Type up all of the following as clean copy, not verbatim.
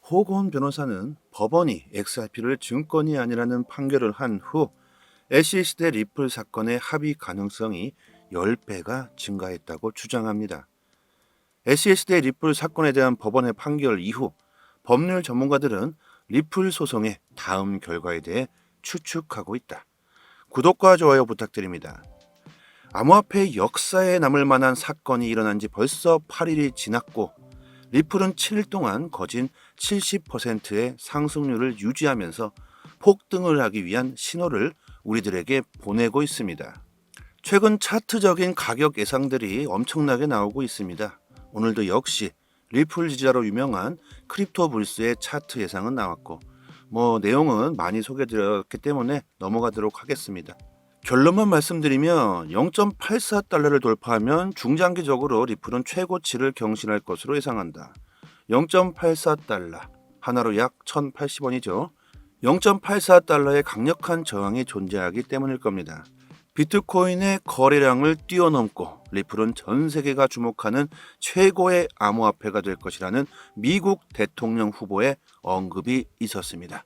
호건 변호사는 법원이 XRP를 증권이 아니라는 판결을 한 후 SEC 대 리플 사건의 합의 가능성이 10배가 증가했다고 주장합니다. SEC 대 리플 사건에 대한 법원의 판결 이후 법률 전문가들은 리플 소송의 다음 결과에 대해 추측하고 있다. 구독과 좋아요 부탁드립니다. 암호화폐 역사에 남을 만한 사건이 일어난 지 벌써 8일이 지났고 리플은 7일 동안 거진 70%의 상승률을 유지하면서 폭등을 하기 위한 신호를 우리들에게 보내고 있습니다. 최근 차트적인 가격 예상들이 엄청나게 나오고 있습니다. 오늘도 역시 리플 지지자로 유명한 크립토불스의 차트 예상은 나왔고 내용은 많이 소개드렸기 때문에 넘어가도록 하겠습니다. 결론만 말씀드리면 0.84달러를 돌파하면 중장기적으로 리플은 최고치를 경신할 것으로 예상한다. 0.84달러, 하나로 약 1,080원이죠. 0.84달러의 강력한 저항이 존재하기 때문일 겁니다. 비트코인의 거래량을 뛰어넘고 리플은 전 세계가 주목하는 최고의 암호화폐가 될 것이라는 미국 대통령 후보의 언급이 있었습니다.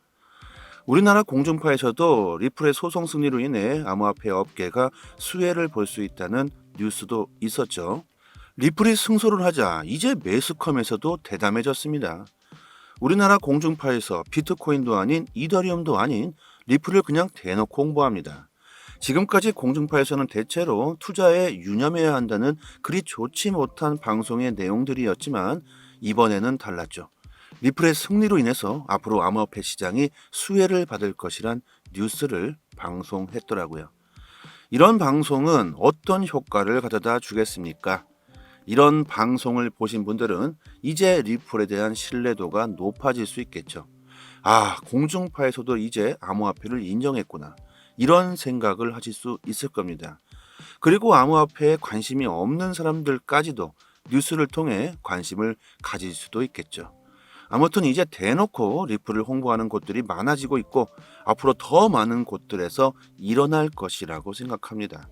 우리나라 공중파에서도 리플의 소송 승리로 인해 암호화폐 업계가 수혜를 볼 수 있다는 뉴스도 있었죠. 리플이 승소를 하자 이제 매스컴에서도 대담해졌습니다. 우리나라 공중파에서 비트코인도 아닌 이더리움도 아닌 리플을 그냥 대놓고 홍보합니다. 지금까지 공중파에서는 대체로 투자에 유념해야 한다는 그리 좋지 못한 방송의 내용들이었지만 이번에는 달랐죠. 리플의 승리로 인해서 앞으로 암호화폐 시장이 수혜를 받을 것이란 뉴스를 방송했더라고요. 이런 방송은 어떤 효과를 가져다 주겠습니까? 이런 방송을 보신 분들은 이제 리플에 대한 신뢰도가 높아질 수 있겠죠. 공중파에서도 이제 암호화폐를 인정했구나. 이런 생각을 하실 수 있을 겁니다. 그리고 암호화폐에 관심이 없는 사람들까지도 뉴스를 통해 관심을 가질 수도 있겠죠. 아무튼 이제 대놓고 리플을 홍보하는 곳들이 많아지고 있고 앞으로 더 많은 곳들에서 일어날 것이라고 생각합니다.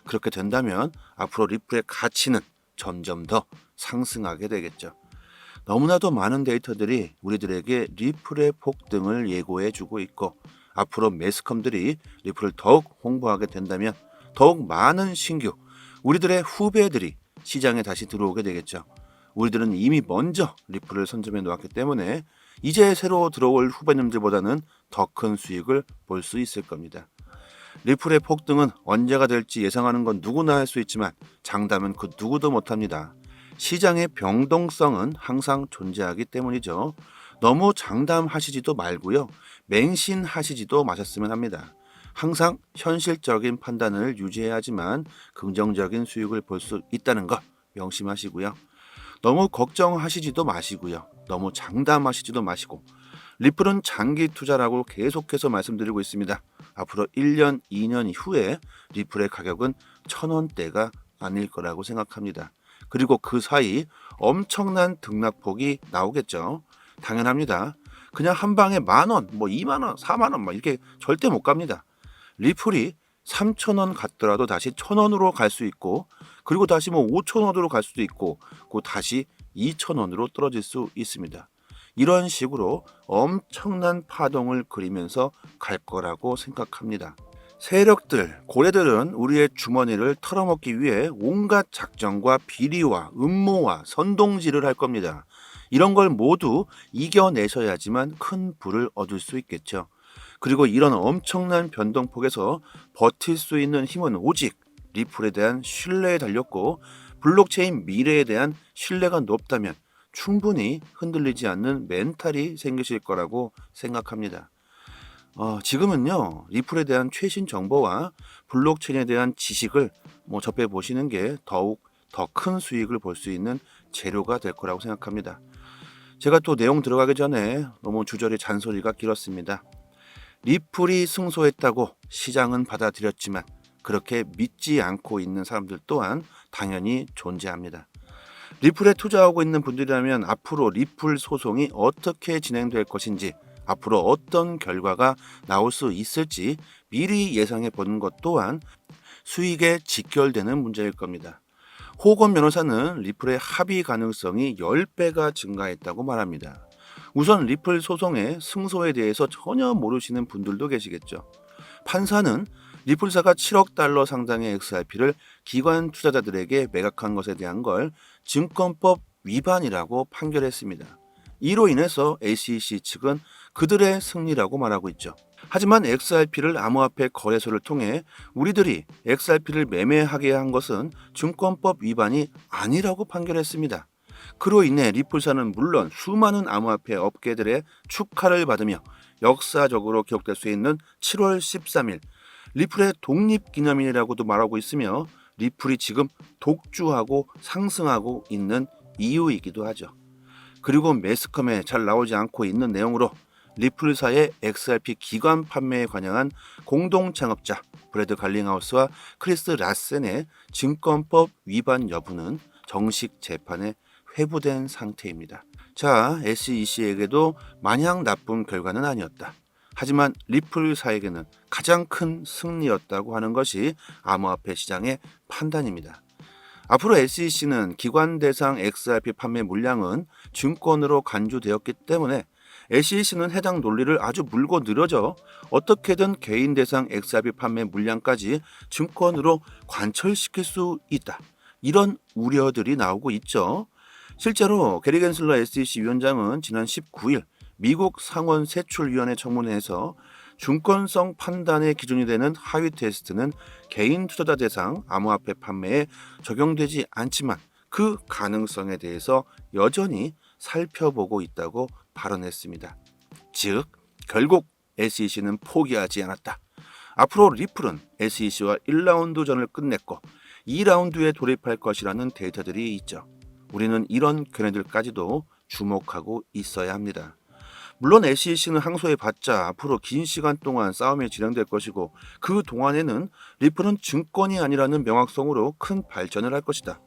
그렇게 된다면 앞으로 리플의 가치는 점점 더 상승하게 되겠죠. 너무나도 많은 데이터들이 우리들에게 리플의 폭등을 예고해주고 있고 앞으로 매스컴들이 리플을 더욱 홍보하게 된다면 더욱 많은 신규 우리들의 후배들이 시장에 다시 들어오게 되겠죠. 우리들은 이미 먼저 리플을 선점해 놓았기 때문에 이제 새로 들어올 후배님들보다는 더 큰 수익을 볼 수 있을 겁니다. 리플의 폭등은 언제가 될지 예상하는 건 누구나 할 수 있지만 장담은 그 누구도 못합니다. 시장의 변동성은 항상 존재하기 때문이죠. 너무 장담하시지도 말고요. 맹신하시지도 마셨으면 합니다. 항상 현실적인 판단을 유지해야 하지만 긍정적인 수익을 볼 수 있다는 거 명심하시고요. 너무 걱정하시지도 마시고요. 너무 장담하시지도 마시고 리플은 장기 투자라고 계속해서 말씀드리고 있습니다. 앞으로 1년, 2년 이후에 리플의 가격은 1,000원대가 아닐 거라고 생각합니다. 그리고 그 사이 엄청난 등락폭이 나오겠죠. 당연합니다. 그냥 한 방에 10,000원, 20,000원, 40,000원 이렇게 절대 못 갑니다. 리플이 3,000원 갔더라도 다시 1,000원으로 갈 수 있고 그리고 다시 5,000원으로 갈 수도 있고 다시 2,000원으로 떨어질 수 있습니다. 이런 식으로 엄청난 파동을 그리면서 갈 거라고 생각합니다. 세력들, 고래들은 우리의 주머니를 털어먹기 위해 온갖 작정과 비리와 음모와 선동질을 할 겁니다. 이런 걸 모두 이겨내셔야지만 큰 부를 얻을 수 있겠죠. 그리고 이런 엄청난 변동폭에서 버틸 수 있는 힘은 오직 리플에 대한 신뢰에 달렸고 블록체인 미래에 대한 신뢰가 높다면 충분히 흔들리지 않는 멘탈이 생기실 거라고 생각합니다. 지금은요 리플에 대한 최신 정보와 블록체인에 대한 지식을 접해 보시는 게 더욱 더 큰 수익을 볼 수 있는 재료가 될 거라고 생각합니다. 제가 또 내용 들어가기 전에 너무 주저리 잔소리가 길었습니다. 리플이 승소했다고 시장은 받아들였지만 그렇게 믿지 않고 있는 사람들 또한 당연히 존재합니다. 리플에 투자하고 있는 분들이라면 앞으로 리플 소송이 어떻게 진행될 것인지 앞으로 어떤 결과가 나올 수 있을지 미리 예상해 보는 것 또한 수익에 직결되는 문제일 겁니다. 호건 변호사는 리플의 합의 가능성이 10배가 증가했다고 말합니다. 우선 리플 소송의 승소에 대해서 전혀 모르시는 분들도 계시겠죠. 판사는 리플사가 7억 달러 상당의 XRP를 기관 투자자들에게 매각한 것에 대한 걸 증권법 위반이라고 판결했습니다. 이로 인해서 SEC 측은 그들의 승리라고 말하고 있죠. 하지만 XRP를 암호화폐 거래소를 통해 우리들이 XRP를 매매하게 한 것은 증권법 위반이 아니라고 판결했습니다. 그로 인해 리플사는 물론 수많은 암호화폐 업계들의 축하를 받으며 역사적으로 기억될 수 있는 7월 13일 리플의 독립기념일이라고도 말하고 있으며 리플이 지금 독주하고 상승하고 있는 이유이기도 하죠. 그리고 매스컴에 잘 나오지 않고 있는 내용으로 리플사의 XRP 기관 판매에 관여한 공동 창업자 브래드 갈링하우스와 크리스 라센의 증권법 위반 여부는 정식 재판에 회부된 상태입니다. 자, SEC에게도 마냥 나쁜 결과는 아니었다. 하지만 리플사에게는 가장 큰 승리였다고 하는 것이 암호화폐 시장의 판단입니다. 앞으로 SEC는 기관 대상 XRP 판매 물량은 증권으로 간주되었기 때문에 SEC는 해당 논리를 아주 물고 늘어져 어떻게든 개인 대상 XRP 판매 물량까지 증권으로 관철시킬 수 있다. 이런 우려들이 나오고 있죠. 실제로 게리 겐슬러 SEC 위원장은 지난 19일 미국 상원 세출위원회 청문회에서 증권성 판단의 기준이 되는 하위 테스트는 개인 투자자 대상 암호화폐 판매에 적용되지 않지만 그 가능성에 대해서 여전히 살펴보고 있다고 발언했습니다. 즉, 결국 SEC는 포기하지 않았다. 앞으로 리플은 SEC와 1라운드전을 끝냈고 2라운드에 돌입할 것이라는 데이터들이 있죠. 우리는 이런 견해들까지도 주목하고 있어야 합니다. 물론 SEC는 항소해봤자 앞으로 긴 시간 동안 싸움이 진행될 것이고 그 동안에는 리플은 증권이 아니라는 명확성으로 큰 발전을 할 것이다.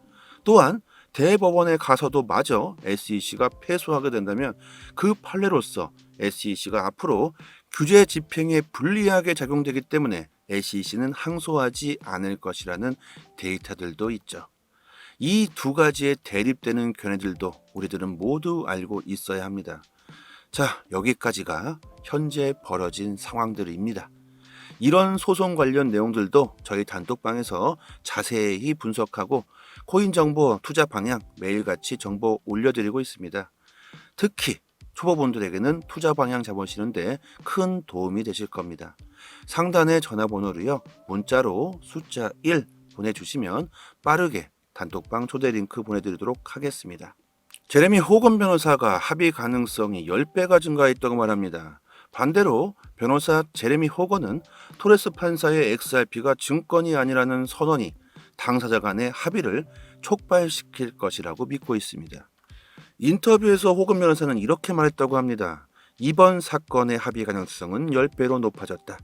또한 대법원에 가서도 마저 SEC가 패소하게 된다면 그 판례로서 SEC가 앞으로 규제 집행에 불리하게 작용되기 때문에 SEC는 항소하지 않을 것이라는 데이터들도 있죠. 이 두 가지의 대립되는 견해들도 우리들은 모두 알고 있어야 합니다. 자, 여기까지가 현재 벌어진 상황들입니다. 이런 소송 관련 내용들도 저희 단톡방에서 자세히 분석하고 코인 정보, 투자 방향 매일같이 정보 올려드리고 있습니다. 특히 초보분들에게는 투자 방향 잡으시는데 큰 도움이 되실 겁니다. 상단의 전화번호로요, 문자로 숫자 1 보내주시면 빠르게 단톡방 초대 링크 보내드리도록 하겠습니다. 제레미 호건 변호사가 합의 가능성이 10배가 증가했다고 말합니다. 반대로 변호사 제레미 호건은 토레스 판사의 XRP가 증권이 아니라는 선언이 당사자 간의 합의를 촉발시킬 것이라고 믿고 있습니다. 인터뷰에서 호건 변호사는 이렇게 말했다고 합니다. 이번 사건의 합의 가능성은 10배로 높아졌다.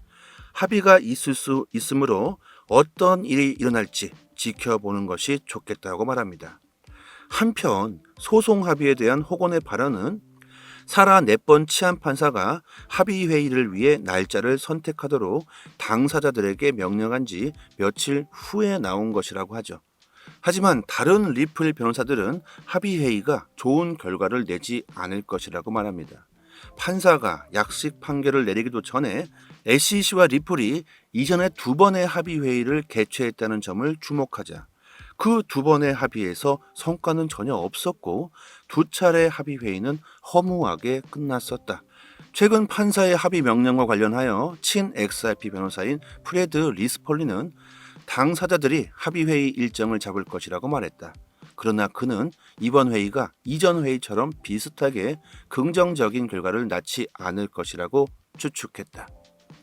합의가 있을 수 있으므로 어떤 일이 일어날지 지켜보는 것이 좋겠다고 말합니다. 한편 소송 합의에 대한 호건의 발언은 사라 네번 치안 판사가 합의 회의를 위해 날짜를 선택하도록 당사자들에게 명령한 지 며칠 후에 나온 것이라고 하죠. 하지만 다른 리플 변호사들은 합의 회의가 좋은 결과를 내지 않을 것이라고 말합니다. 판사가 약식 판결을 내리기도 전에 SEC와 리플이 이전에 2번의 합의 회의를 개최했다는 점을 주목하자. 그 2번의 합의에서 성과는 전혀 없었고 2차례 합의 회의는 허무하게 끝났었다. 최근 판사의 합의 명령과 관련하여 친 XRP 변호사인 프레드 리스폴리는 당사자들이 합의 회의 일정을 잡을 것이라고 말했다. 그러나 그는 이번 회의가 이전 회의처럼 비슷하게 긍정적인 결과를 낳지 않을 것이라고 추측했다.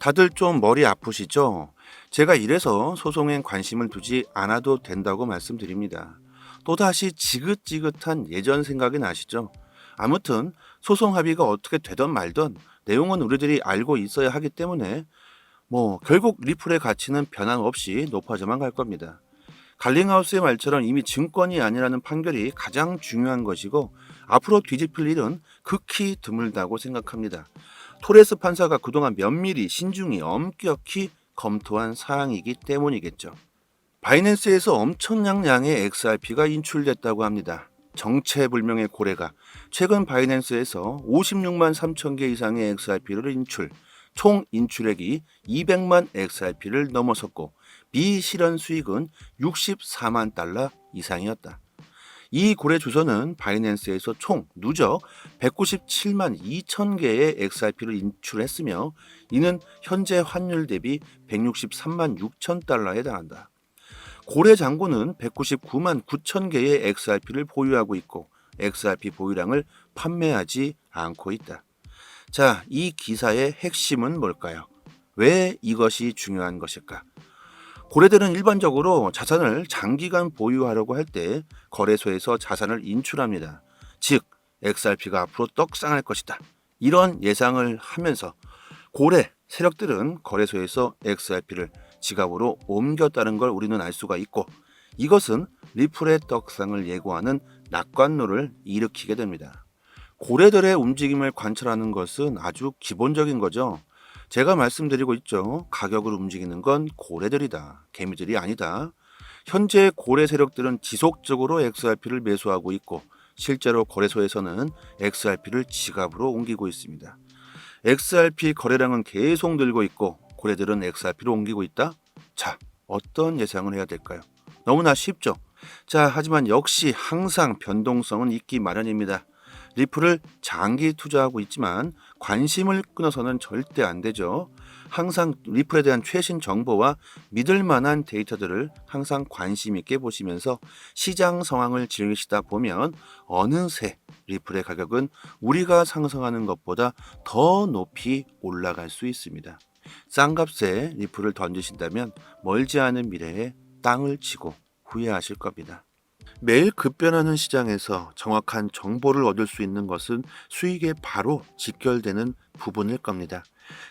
다들 좀 머리 아프시죠? 제가 이래서 소송엔 관심을 두지 않아도 된다고 말씀드립니다. 또다시 지긋지긋한 예전 생각이 나시죠? 아무튼 소송 합의가 어떻게 되든 말든 내용은 우리들이 알고 있어야 하기 때문에 결국 리플의 가치는 변함없이 높아져만 갈 겁니다. 갈링하우스의 말처럼 이미 증권이 아니라는 판결이 가장 중요한 것이고 앞으로 뒤집힐 일은 극히 드물다고 생각합니다. 토레스 판사가 그동안 면밀히 신중히 엄격히 검토한 사항이기 때문이겠죠. 바이낸스에서 엄청난 양의 XRP가 인출됐다고 합니다. 정체불명의 고래가 최근 바이낸스에서 56만 3천 개 이상의 XRP를 인출, 총 인출액이 200만 XRP를 넘어섰고 미실현 수익은 64만 달러 이상이었다. 이 고래 주소는 바이낸스에서 총 누적 197만 2천 개의 XRP를 인출했으며 이는 현재 환율 대비 163만 6천 달러에 달한다. 고래 장군은 199만 9천 개의 XRP를 보유하고 있고 XRP 보유량을 판매하지 않고 있다. 자, 이 기사의 핵심은 뭘까요? 왜 이것이 중요한 것일까? 고래들은 일반적으로 자산을 장기간 보유하려고 할 때 거래소에서 자산을 인출합니다. 즉, XRP가 앞으로 떡상할 것이다. 이런 예상을 하면서 고래 세력들은 거래소에서 XRP를 지갑으로 옮겼다는 걸 우리는 알 수가 있고 이것은 리플의 떡상을 예고하는 낙관론을 일으키게 됩니다. 고래들의 움직임을 관찰하는 것은 아주 기본적인 거죠. 제가 말씀드리고 있죠. 가격을 움직이는 건 고래들이다. 개미들이 아니다. 현재 고래 세력들은 지속적으로 XRP를 매수하고 있고 실제로 거래소에서는 XRP를 지갑으로 옮기고 있습니다. XRP 거래량은 계속 늘고 있고 고래들은 XRP로 옮기고 있다? 자, 어떤 예상을 해야 될까요? 너무나 쉽죠. 자, 하지만 역시 항상 변동성은 있기 마련입니다. 리플을 장기 투자하고 있지만 관심을 끊어서는 절대 안 되죠. 항상 리플에 대한 최신 정보와 믿을 만한 데이터들을 항상 관심 있게 보시면서 시장 상황을 즐기시다 보면 어느새 리플의 가격은 우리가 상상하는 것보다 더 높이 올라갈 수 있습니다. 싼 값에 리플을 던지신다면 멀지 않은 미래에 땅을 치고 후회하실 겁니다. 매일 급변하는 시장에서 정확한 정보를 얻을 수 있는 것은 수익에 바로 직결되는 부분일 겁니다.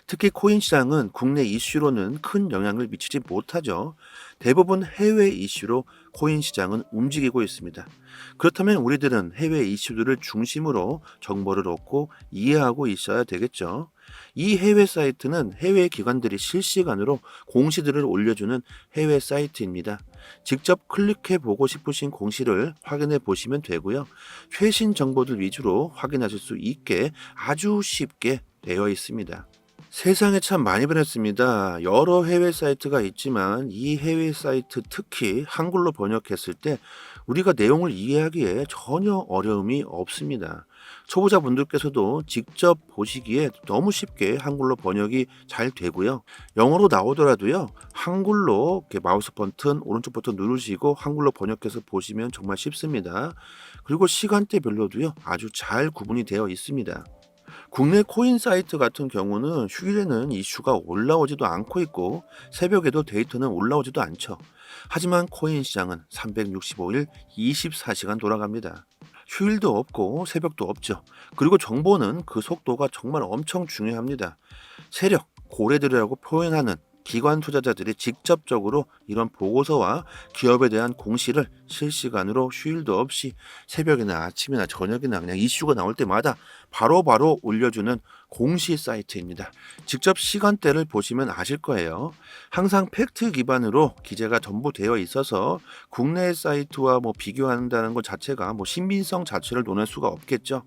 특히 코인 시장은 국내 이슈로는 큰 영향을 미치지 못하죠. 대부분 해외 이슈로 코인 시장은 움직이고 있습니다. 그렇다면 우리들은 해외 이슈들을 중심으로 정보를 얻고 이해하고 있어야 되겠죠. 이 해외 사이트는 해외 기관들이 실시간으로 공시들을 올려주는 해외 사이트입니다. 직접 클릭해 보고 싶으신 공시를 확인해 보시면 되고요. 최신 정보들 위주로 확인하실 수 있게 아주 쉽게 되어 있습니다. 세상에 참 많이 변했습니다. 여러 해외 사이트가 있지만 이 해외 사이트 특히 한글로 번역했을 때 우리가 내용을 이해하기에 전혀 어려움이 없습니다. 초보자분들께서도 직접 보시기에 너무 쉽게 한글로 번역이 잘 되고요. 영어로 나오더라도요. 한글로 이렇게 마우스 버튼 오른쪽 버튼 누르시고 한글로 번역해서 보시면 정말 쉽습니다. 그리고 시간대별로도요. 아주 잘 구분이 되어 있습니다. 국내 코인 사이트 같은 경우는 휴일에는 이슈가 올라오지도 않고 있고 새벽에도 데이터는 올라오지도 않죠. 하지만 코인 시장은 365일 24시간 돌아갑니다. 휴일도 없고 새벽도 없죠. 그리고 정보는 그 속도가 정말 엄청 중요합니다. 세력, 고래들이라고 표현하는 기관 투자자들이 직접적으로 이런 보고서와 기업에 대한 공시를 실시간으로 휴일도 없이 새벽이나 아침이나 저녁이나 그냥 이슈가 나올 때마다 바로바로 올려주는 공시 사이트입니다. 직접 시간대를 보시면 아실 거예요. 항상 팩트 기반으로 기재가 전부 되어 있어서 국내 사이트와 비교한다는 것 자체가 신빙성 자체를 논할 수가 없겠죠.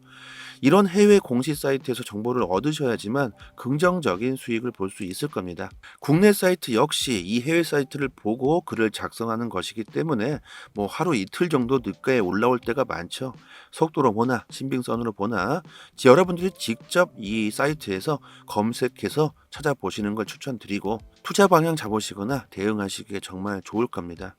이런 해외 공시 사이트에서 정보를 얻으셔야지만 긍정적인 수익을 볼 수 있을 겁니다. 국내 사이트 역시 이 해외 사이트를 보고 글을 작성하는 것이기 때문에 하루 이틀 정도 늦게 올라올 때가 많죠. 속도로 보나 신빙성으로 보나 여러분들이 직접 이 사이트에서 검색해서 찾아보시는 걸 추천드리고 투자 방향 잡으시거나 대응하시기에 정말 좋을 겁니다.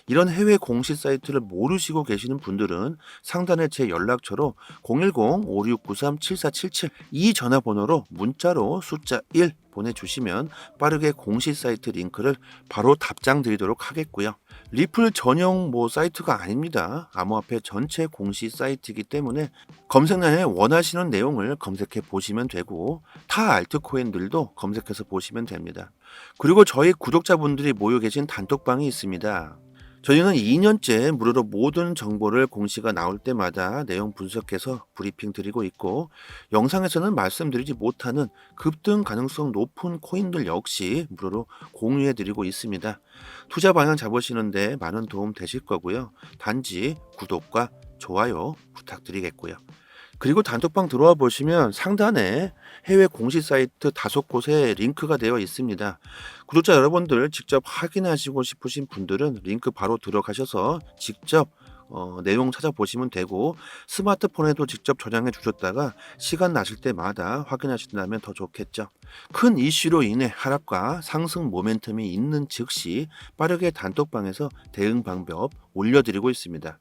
이런 해외 공시 사이트를 모르시고 계시는 분들은 상단에 제 연락처로 010-5693-7477 이 전화번호로 문자로 숫자 1 보내주시면 빠르게 공시 사이트 링크를 바로 답장 드리도록 하겠고요. 리플 전용 사이트가 아닙니다. 암호화폐 전체 공시 사이트이기 때문에 검색란에 원하시는 내용을 검색해 보시면 되고 타 알트코인들도 검색해서 보시면 됩니다. 그리고 저희 구독자분들이 모여 계신 단톡방이 있습니다. 저희는 2년째 무료로 모든 정보를 공시가 나올 때마다 내용 분석해서 브리핑 드리고 있고 영상에서는 말씀드리지 못하는 급등 가능성 높은 코인들 역시 무료로 공유해 드리고 있습니다. 투자 방향 잡으시는데 많은 도움 되실 거고요. 단지 구독과 좋아요 부탁드리겠고요. 그리고 단톡방 들어와 보시면 상단에 해외 공시 사이트 5곳에 링크가 되어 있습니다. 구독자 여러분들 직접 확인하시고 싶으신 분들은 링크 바로 들어가셔서 직접 내용 찾아보시면 되고, 스마트폰에도 직접 저장해 주셨다가 시간 나실 때마다 확인하신다면 더 좋겠죠. 큰 이슈로 인해 하락과 상승 모멘텀이 있는 즉시 빠르게 단톡방에서 대응 방법 올려드리고 있습니다.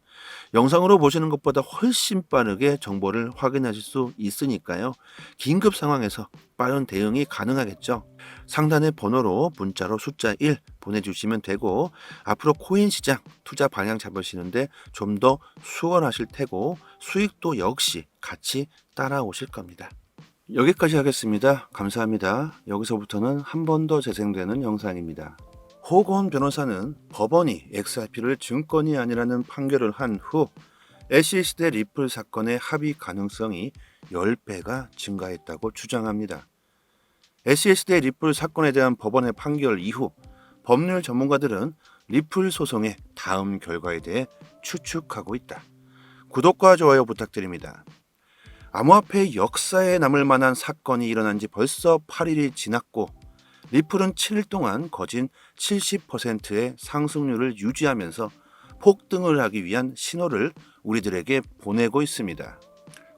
영상으로 보시는 것보다 훨씬 빠르게 정보를 확인하실 수 있으니까요. 긴급 상황에서 빠른 대응이 가능하겠죠. 상단의 번호로 문자로 숫자 1 보내주시면 되고, 앞으로 코인 시장 투자 방향 잡으시는데 좀 더 수월하실 테고 수익도 역시 같이 따라오실 겁니다. 여기까지 하겠습니다. 감사합니다. 여기서부터는 한 번 더 재생되는 영상입니다. 호건 변호사는 법원이 XRP를 증권이 아니라는 판결을 한 후 SEC 대 리플 사건의 합의 가능성이 10배가 증가했다고 주장합니다. SEC 대 리플 사건에 대한 법원의 판결 이후 법률 전문가들은 리플 소송의 다음 결과에 대해 추측하고 있다. 구독과 좋아요 부탁드립니다. 암호화폐 역사에 남을 만한 사건이 일어난 지 벌써 8일이 지났고, 리플은 7일 동안 거진 70%의 상승률을 유지하면서 폭등을 하기 위한 신호를 우리들에게 보내고 있습니다.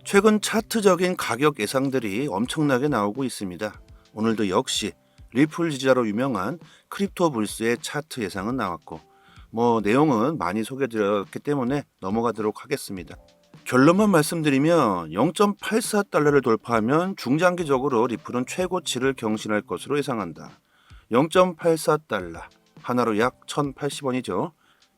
최근 차트적인 가격 예상들이 엄청나게 나오고 있습니다. 오늘도 역시 리플 지지자로 유명한 크립토불스의 차트 예상은 나왔고, 내용은 많이 소개드렸기 때문에 넘어가도록 하겠습니다. 결론만 말씀드리면 0.84달러를 돌파하면 중장기적으로 리플은 최고치를 경신할 것으로 예상한다. 0.84달러, 하나로 약 1,080원이죠.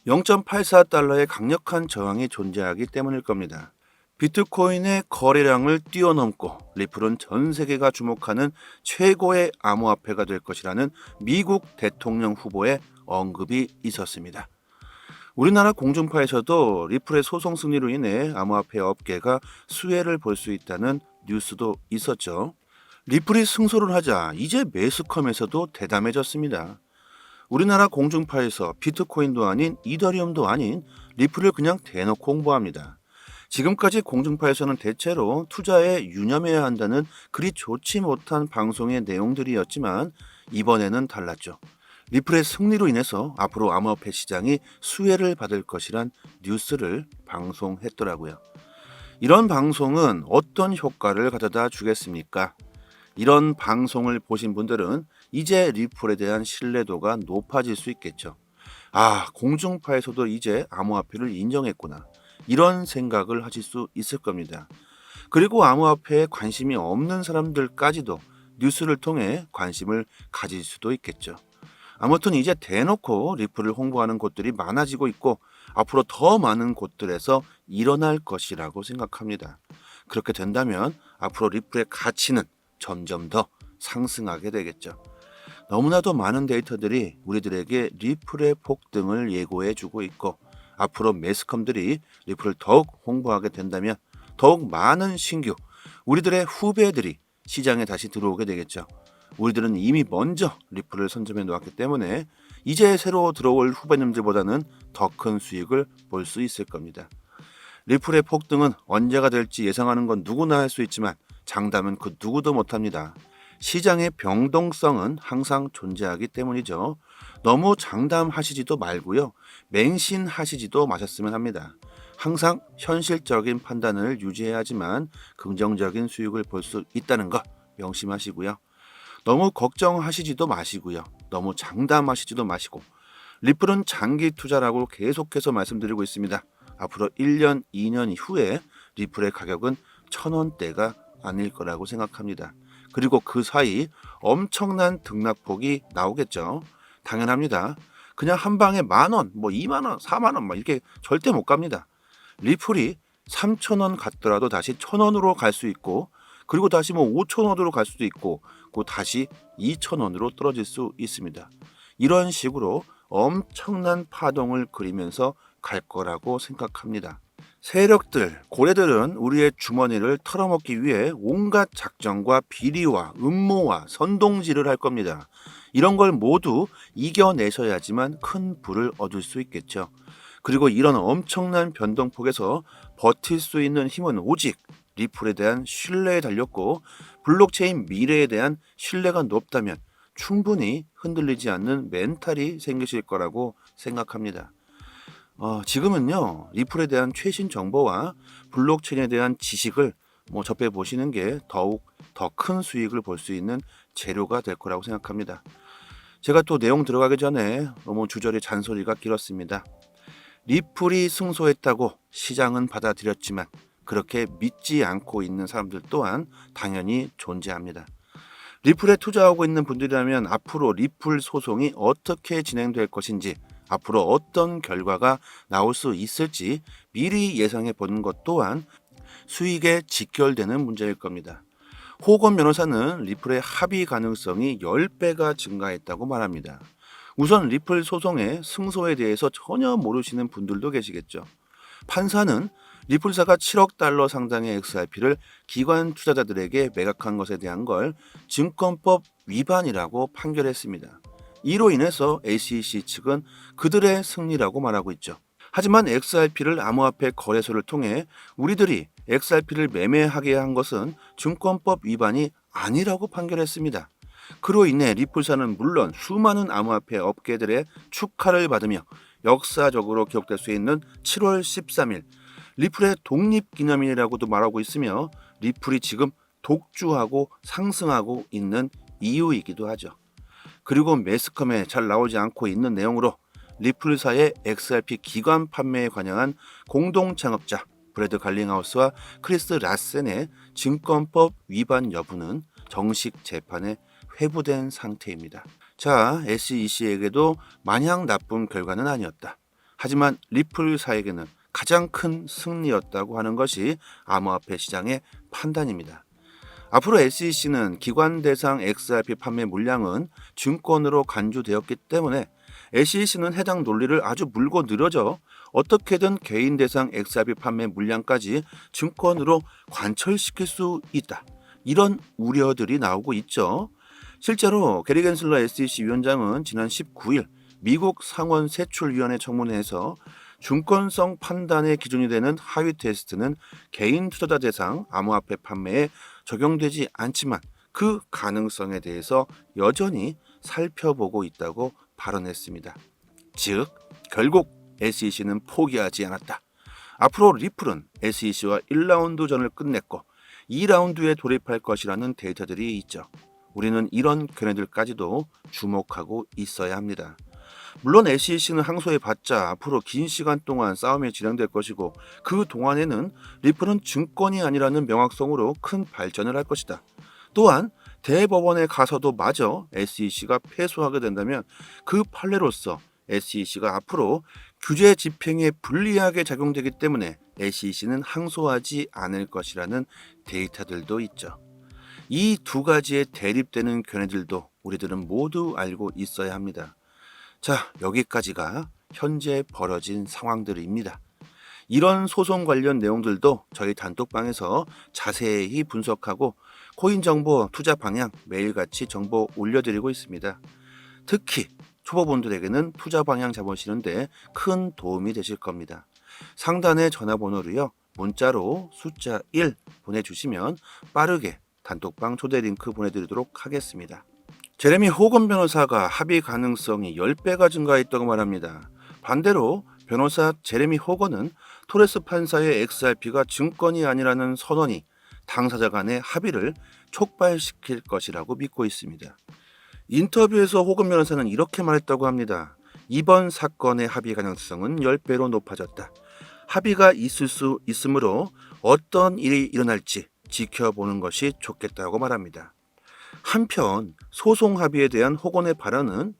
0.84달러의 강력한 저항이 존재하기 때문일 겁니다. 비트코인의 거래량을 뛰어넘고 리플은 전 세계가 주목하는 최고의 암호화폐가 될 것이라는 미국 대통령 후보의 언급이 있었습니다. 우리나라 공중파에서도 리플의 소송 승리로 인해 암호화폐 업계가 수혜를 볼 수 있다는 뉴스도 있었죠. 리플이 승소를 하자 이제 매스컴에서도 대담해졌습니다. 우리나라 공중파에서 비트코인도 아닌 이더리움도 아닌 리플을 그냥 대놓고 홍보합니다. 지금까지 공중파에서는 대체로 투자에 유념해야 한다는 그리 좋지 못한 방송의 내용들이었지만 이번에는 달랐죠. 리플의 승리로 인해서 앞으로 암호화폐 시장이 수혜를 받을 것이란 뉴스를 방송했더라고요. 이런 방송은 어떤 효과를 가져다 주겠습니까? 이런 방송을 보신 분들은 이제 리플에 대한 신뢰도가 높아질 수 있겠죠. 공중파에서도 이제 암호화폐를 인정했구나, 이런 생각을 하실 수 있을 겁니다. 그리고 암호화폐에 관심이 없는 사람들까지도 뉴스를 통해 관심을 가질 수도 있겠죠. 아무튼 이제 대놓고 리플을 홍보하는 곳들이 많아지고 있고, 앞으로 더 많은 곳들에서 일어날 것이라고 생각합니다. 그렇게 된다면 앞으로 리플의 가치는 점점 더 상승하게 되겠죠. 너무나도 많은 데이터들이 우리들에게 리플의 폭등을 예고해 주고 있고, 앞으로 매스컴들이 리플을 더욱 홍보하게 된다면 더욱 많은 신규 우리들의 후배들이 시장에 다시 들어오게 되겠죠. 우리들은 이미 먼저 리플을 선점해 놓았기 때문에 이제 새로 들어올 후배님들보다는 더 큰 수익을 볼 수 있을 겁니다. 리플의 폭등은 언제가 될지 예상하는 건 누구나 할 수 있지만 장담은 그 누구도 못합니다. 시장의 변동성은 항상 존재하기 때문이죠. 너무 장담하시지도 말고요, 맹신하시지도 마셨으면 합니다. 항상 현실적인 판단을 유지해야 하지만 긍정적인 수익을 볼 수 있다는 거 명심하시고요. 너무 걱정하시지도 마시고요, 너무 장담하시지도 마시고, 리플은 장기 투자라고 계속해서 말씀드리고 있습니다. 앞으로 1년, 2년 이후에 리플의 가격은 1,000원대가 아닐 거라고 생각합니다. 그리고 그 사이 엄청난 등락폭이 나오겠죠. 당연합니다. 그냥 한 방에 10,000원, 20,000원, 40,000원 이렇게 절대 못 갑니다. 리플이 3,000원 갔더라도 다시 1,000원으로 갈 수 있고, 그리고 다시 5,000원으로 갈 수도 있고, 그 다시 2,000원으로 떨어질 수 있습니다. 이런 식으로 엄청난 파동을 그리면서 갈 거라고 생각합니다. 세력들, 고래들은 우리의 주머니를 털어먹기 위해 온갖 작정과 비리와 음모와 선동질을 할 겁니다. 이런 걸 모두 이겨내셔야지만 큰 부를 얻을 수 있겠죠. 그리고 이런 엄청난 변동폭에서 버틸 수 있는 힘은 오직 리플에 대한 신뢰에 달렸고, 블록체인 미래에 대한 신뢰가 높다면 충분히 흔들리지 않는 멘탈이 생기실 거라고 생각합니다. 지금은요, 리플에 대한 최신 정보와 블록체인에 대한 지식을 접해 보시는 게 더욱 더 큰 수익을 볼 수 있는 재료가 될 거라고 생각합니다. 제가 또 내용 들어가기 전에 너무 주저리 잔소리가 길었습니다. 리플이 승소했다고 시장은 받아들였지만 그렇게 믿지 않고 있는 사람들 또한 당연히 존재합니다. 리플에 투자하고 있는 분들이라면 앞으로 리플 소송이 어떻게 진행될 것인지, 앞으로 어떤 결과가 나올 수 있을지 미리 예상해 보는 것 또한 수익에 직결되는 문제일 겁니다. 호건 변호사는 리플의 합의 가능성이 10배가 증가했다고 말합니다. 우선 리플 소송의 승소에 대해서 전혀 모르시는 분들도 계시겠죠. 판사는 리플사가 7억 달러 상당의 XRP를 기관 투자자들에게 매각한 것에 대한 걸 증권법 위반이라고 판결했습니다. 이로 인해서 SEC 측은 그들의 승리라고 말하고 있죠. 하지만 XRP를 암호화폐 거래소를 통해 우리들이 XRP를 매매하게 한 것은 증권법 위반이 아니라고 판결했습니다. 그로 인해 리플사는 물론 수많은 암호화폐 업계들의 축하를 받으며 역사적으로 기억될 수 있는 7월 13일 리플의 독립기념일이라고도 말하고 있으며, 리플이 지금 독주하고 상승하고 있는 이유이기도 하죠. 그리고 매스컴에 잘 나오지 않고 있는 내용으로 리플사의 XRP 기관 판매에 관여한 공동 창업자 브래드 갈링하우스와 크리스 라센의 증권법 위반 여부는 정식 재판에 회부된 상태입니다. 자, SEC에게도 마냥 나쁜 결과는 아니었다. 하지만 리플사에게는 가장 큰 승리였다고 하는 것이 암호화폐 시장의 판단입니다. 앞으로 SEC는 기관 대상 XRP 판매 물량은 증권으로 간주되었기 때문에 SEC는 해당 논리를 아주 물고 늘어져 어떻게든 개인 대상 XRP 판매 물량까지 증권으로 관철시킬 수 있다. 이런 우려들이 나오고 있죠. 실제로 게리 겐슬러 SEC 위원장은 지난 19일 미국 상원 세출위원회 청문회에서 증권성 판단의 기준이 되는 하위 테스트는 개인 투자자 대상 암호화폐 판매에 적용되지 않지만 그 가능성에 대해서 여전히 살펴보고 있다고 발언했습니다. 즉, 결국 SEC는 포기하지 않았다. 앞으로 리플은 SEC와 1라운드전을 끝냈고 2라운드에 돌입할 것이라는 데이터들이 있죠. 우리는 이런 견해들까지도 주목하고 있어야 합니다. 물론 SEC는 항소해봤자 앞으로 긴 시간 동안 싸움이 진행될 것이고, 그 동안에는 리플은 증권이 아니라는 명확성으로 큰 발전을 할 것이다. 또한 대법원에 가서도 마저 SEC가 패소하게 된다면 그 판례로서 SEC가 앞으로 규제 집행에 불리하게 작용되기 때문에 SEC는 항소하지 않을 것이라는 데이터들도 있죠. 이 두 가지에 대립되는 견해들도 우리들은 모두 알고 있어야 합니다. 자, 여기까지가 현재 벌어진 상황들입니다. 이런 소송 관련 내용들도 저희 단톡방에서 자세히 분석하고 코인 정보, 투자 방향 매일같이 정보 올려드리고 있습니다. 특히 초보분들에게는 투자 방향 잡으시는데 큰 도움이 되실 겁니다. 상단의 전화번호로요, 문자로 숫자 1 보내주시면 빠르게 단톡방 초대 링크 보내드리도록 하겠습니다. 제레미 호건 변호사가 합의 가능성이 10배가 증가했다고 말합니다. 반대로 변호사 제레미 호건은 토레스 판사의 XRP가 증권이 아니라는 선언이 당사자 간의 합의를 촉발시킬 것이라고 믿고 있습니다. 인터뷰에서 호건 변호사는 이렇게 말했다고 합니다. 이번 사건의 합의 가능성은 10배로 높아졌다. 합의가 있을 수 있으므로 어떤 일이 일어날지 지켜보는 것이 좋겠다고 말합니다. 한편 소송 합의에 대한 호건의 발언은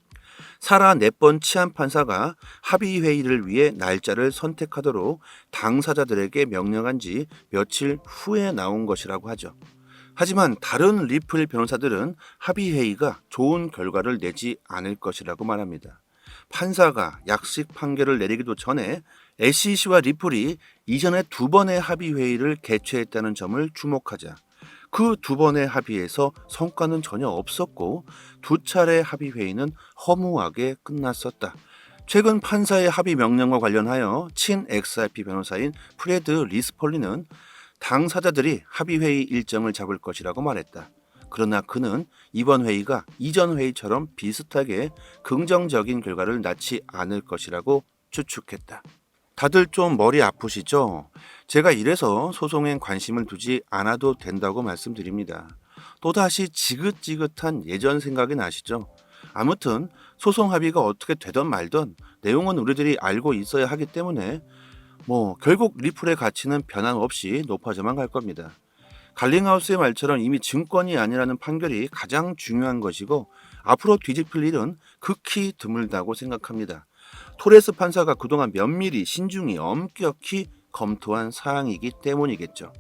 사라 네번 치안 판사가 합의 회의를 위해 날짜를 선택하도록 당사자들에게 명령한 지 며칠 후에 나온 것이라고 하죠. 하지만 다른 리플 변호사들은 합의 회의가 좋은 결과를 내지 않을 것이라고 말합니다. 판사가 약식 판결을 내리기도 전에 SEC와 리플이 이전에 2번의 합의 회의를 개최했다는 점을 주목하자 그 2번의 합의에서 성과는 전혀 없었고 2차례 합의 회의는 허무하게 끝났었다. 최근 판사의 합의 명령과 관련하여 친 XRP 변호사인 프레드 리스폴리는 당사자들이 합의회의 일정을 잡을 것이라고 말했다. 그러나 그는 이번 회의가 이전 회의처럼 비슷하게 긍정적인 결과를 낳지 않을 것이라고 추측했다. 다들 좀 머리 아프시죠? 제가 이래서 소송엔 관심을 두지 않아도 된다고 말씀드립니다. 또다시 지긋지긋한 예전 생각이 나시죠? 아무튼 소송 합의가 어떻게 되든 말든 내용은 우리들이 알고 있어야 하기 때문에 결국 리플의 가치는 변함없이 높아져만 갈 겁니다. 갈링하우스의 말처럼 이미 증권이 아니라는 판결이 가장 중요한 것이고 앞으로 뒤집힐 일은 극히 드물다고 생각합니다. 토레스 판사가 그동안 면밀히 신중히 엄격히 검토한 사항이기 때문이겠죠.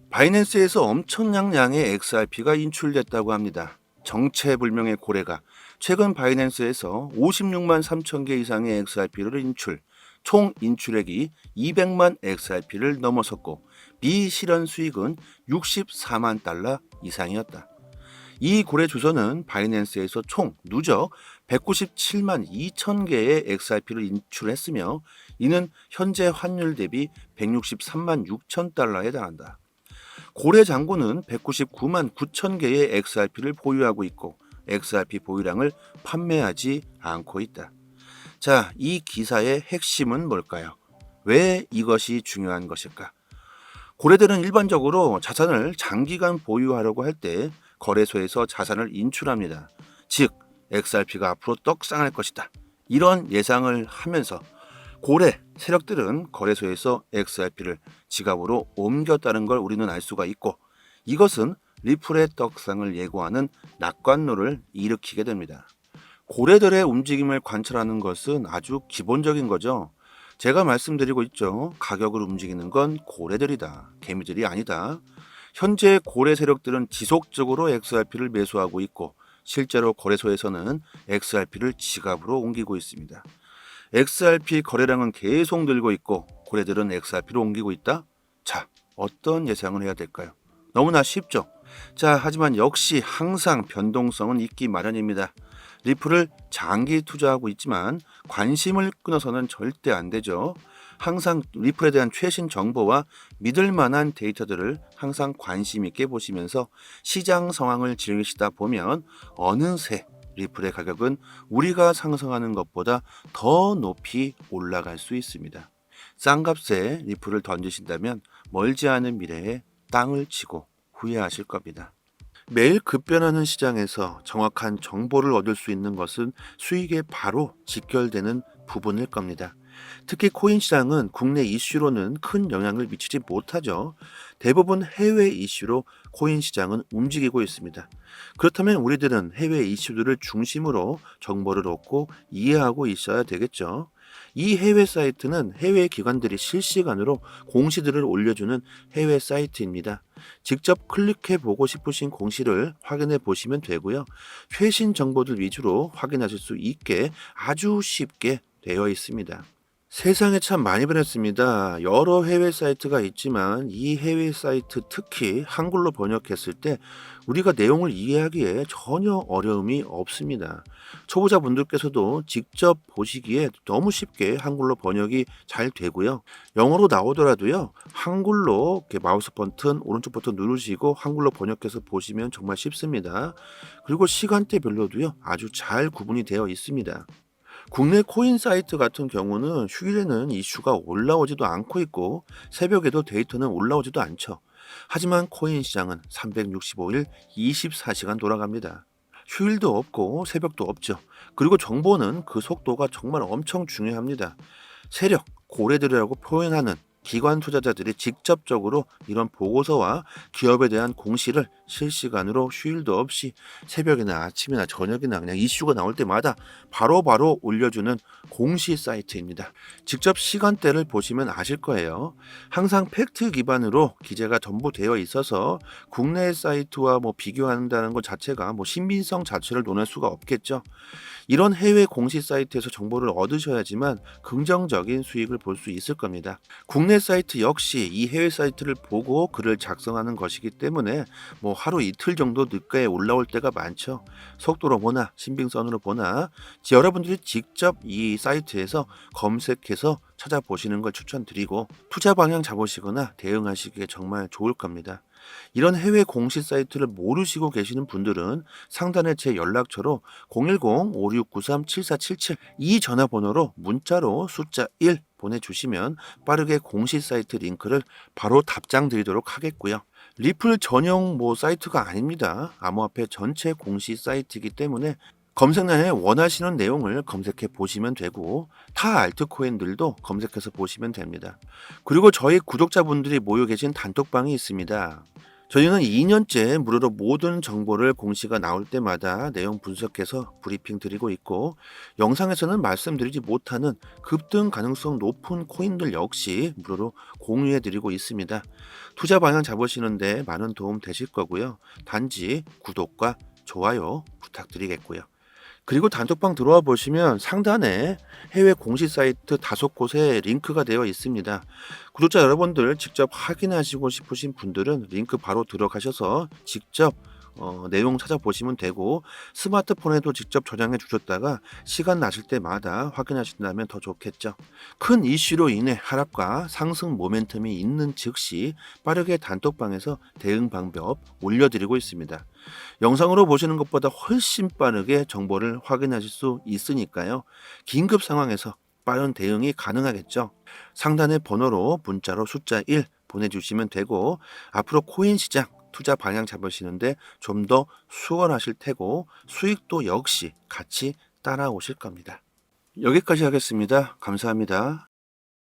바이낸스에서 엄청난 양의 XRP가 인출됐다고 합니다. 정체불명의 고래가 최근 바이낸스에서 56만 3천 개 이상의 XRP를 인출, 총 인출액이 200만 XRP를 넘어섰고 비실현 수익은 64만 달러 이상이었다. 이 고래 주소는 바이낸스에서 총 누적 197만 2천 개의 XRP를 인출했으며 이는 현재 환율 대비 163만 6천 달러에 달한다. 고래 장군은 199만 9천 개의 XRP를 보유하고 있고 XRP 보유량을 판매하지 않고 있다. 자, 이 기사의 핵심은 뭘까요? 왜 이것이 중요한 것일까? 고래들은 일반적으로 자산을 장기간 보유하려고 할 때 거래소에서 자산을 인출합니다. 즉, XRP가 앞으로 떡상할 것이다. 이런 예상을 하면서 고래 세력들은 거래소에서 XRP를 지갑으로 옮겼다는 걸 우리는 알 수가 있고 이것은 리플의 떡상을 예고하는 낙관론을 일으키게 됩니다. 고래들의 움직임을 관찰하는 것은 아주 기본적인 거죠. 제가 말씀드리고 있죠. 가격을 움직이는 건 고래들이다. 개미들이 아니다. 현재 고래 세력들은 지속적으로 XRP를 매수하고 있고 실제로 거래소에서는 XRP를 지갑으로 옮기고 있습니다. XRP 거래량은 계속 늘고 있고 고래들은 XRP로 옮기고 있다? 자, 어떤 예상을 해야 될까요? 너무나 쉽죠. 자, 하지만 역시 항상 변동성은 있기 마련입니다. 리플을 장기 투자하고 있지만 관심을 끊어서는 절대 안 되죠. 항상 리플에 대한 최신 정보와 믿을 만한 데이터들을 항상 관심 있게 보시면서 시장 상황을 즐기시다 보면 어느새 리플의 가격은 우리가 상상하는 것보다 더 높이 올라갈 수 있습니다. 싼 값에 리플을 던지신다면 멀지 않은 미래에 땅을 치고 후회하실 겁니다. 매일 급변하는 시장에서 정확한 정보를 얻을 수 있는 것은 수익에 바로 직결되는 부분일 겁니다. 특히 코인 시장은 국내 이슈로는 큰 영향을 미치지 못하죠. 대부분 해외 이슈로 코인 시장은 움직이고 있습니다. 그렇다면 우리들은 해외 이슈들을 중심으로 정보를 얻고 이해하고 있어야 되겠죠. 이 해외 사이트는 해외 기관들이 실시간으로 공시들을 올려주는 해외 사이트입니다. 직접 클릭해 보고 싶으신 공시를 확인해 보시면 되고요. 최신 정보들 위주로 확인하실 수 있게 아주 쉽게 되어 있습니다. 세상에 참 많이 변했습니다. 여러 해외 사이트가 있지만 이 해외 사이트 특히 한글로 번역했을 때 우리가 내용을 이해하기에 전혀 어려움이 없습니다. 초보자분들께서도 직접 보시기에 너무 쉽게 한글로 번역이 잘 되고요. 영어로 나오더라도요. 한글로 이렇게 마우스 버튼, 오른쪽 버튼 누르시고 한글로 번역해서 보시면 정말 쉽습니다. 그리고 시간대별로도요. 아주 잘 구분이 되어 있습니다. 국내 코인 사이트 같은 경우는 휴일에는 이슈가 올라오지도 않고 있고 새벽에도 데이터는 올라오지도 않죠. 하지만 코인 시장은 365일 24시간 돌아갑니다. 휴일도 없고 새벽도 없죠. 그리고 정보는 그 속도가 정말 엄청 중요합니다. 세력, 고래들이라고 표현하는 기관 투자자들이 직접적으로 이런 보고서와 기업에 대한 공시를 실시간으로 휴일도 없이 새벽이나 아침이나 저녁이나 그냥 이슈가 나올 때마다 바로바로 올려주는 공시 사이트입니다. 직접 시간대를 보시면 아실 거예요. 항상 팩트 기반으로 기재가 전부 되어 있어서 국내 사이트와 비교한다는 것 자체가 신빙성 자체를 논할 수가 없겠죠. 이런 해외 공시 사이트에서 정보를 얻으셔야지만 긍정적인 수익을 볼 수 있을 겁니다. 국내 사이트 역시 이 해외 사이트를 보고 글을 작성하는 것이기 때문에 하루 이틀 정도 늦게 올라올 때가 많죠. 속도로 보나 신빙선으로 보나 여러분들이 직접 이 사이트에서 검색해서 찾아보시는 걸 추천드리고 투자 방향 잡으시거나 대응하시기에 정말 좋을 겁니다. 이런 해외 공시 사이트를 모르시고 계시는 분들은 상단에 제 연락처로 010-5693-7477 이 전화번호로 문자로 숫자 1 보내주시면 빠르게 공시 사이트 링크를 바로 답장 드리도록 하겠고요. 리플 전용 사이트가 아닙니다. 암호화폐 전체 공시 사이트이기 때문에 검색란에 원하시는 내용을 검색해 보시면 되고 타 알트코인들도 검색해서 보시면 됩니다. 그리고 저희 구독자분들이 모여 계신 단톡방이 있습니다. 저희는 2년째 무료로 모든 정보를 공시가 나올 때마다 내용 분석해서 브리핑 드리고 있고 영상에서는 말씀드리지 못하는 급등 가능성 높은 코인들 역시 무료로 공유해 드리고 있습니다. 투자 방향 잡으시는데 많은 도움 되실 거고요. 단지 구독과 좋아요 부탁드리겠고요. 그리고 단톡방 들어와 보시면 상단에 해외 공시 사이트 5곳에 링크가 되어 있습니다. 구독자 여러분들 직접 확인하시고 싶으신 분들은 링크 바로 들어가셔서 직접 내용 찾아보시면 되고 스마트폰에도 직접 저장해 주셨다가 시간 나실 때마다 확인하신다면 더 좋겠죠. 큰 이슈로 인해 하락과 상승 모멘텀이 있는 즉시 빠르게 단톡방에서 대응 방법 올려드리고 있습니다. 영상으로 보시는 것보다 훨씬 빠르게 정보를 확인하실 수 있으니까요. 긴급 상황에서 빠른 대응이 가능하겠죠. 상단의 번호로 문자로 숫자 1 보내주시면 되고 앞으로 코인 시장 투자 방향 잡으시는데 좀 더 수월하실 테고 수익도 역시 같이 따라오실 겁니다. 여기까지 하겠습니다. 감사합니다.